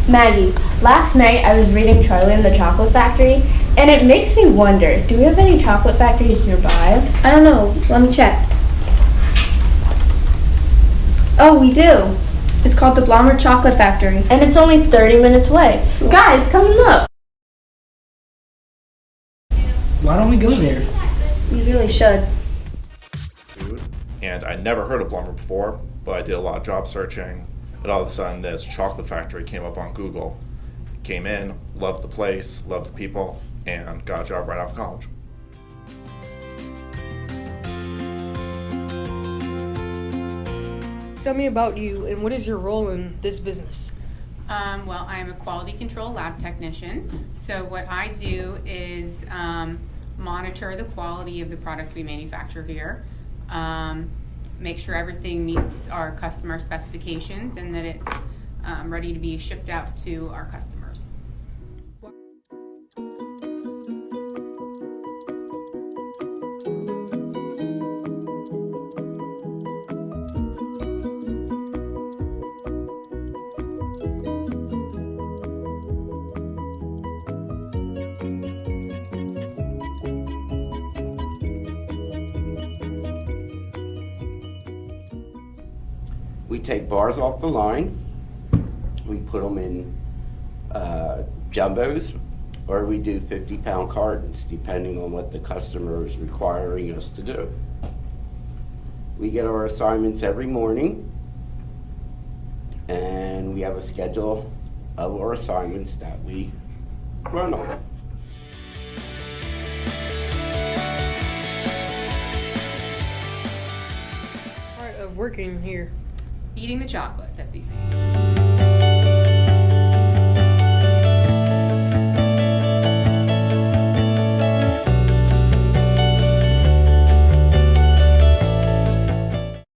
Maggie, last night I was reading Charlie and the Chocolate Factory, and it makes me wonder, do we have any chocolate factories nearby? I don't know. Let me check. Oh, we do. It's called the Blommer Chocolate Factory. And it's only 30 minutes away. Guys, come and look. Why don't we go there? You really should. And I never heard of Blommer before, but I did a lot of job searching, and all of a sudden this chocolate factory came up on Google. Came in, loved the place, loved the people, and got a job right out of college. Tell me about you and what is your role in this business? Well, I am a quality control lab technician. So what I do is monitor the quality of the products we manufacture here, make sure everything meets our customer specifications and that it's ready to be shipped out to our customers. We take bars off the line, we put them in jumbos, or we do 50-pound cartons, depending on what the customer is requiring us to do. We get our assignments every morning, and we have a schedule of our assignments that we run on. Part of working here. Eating the chocolate, that's easy.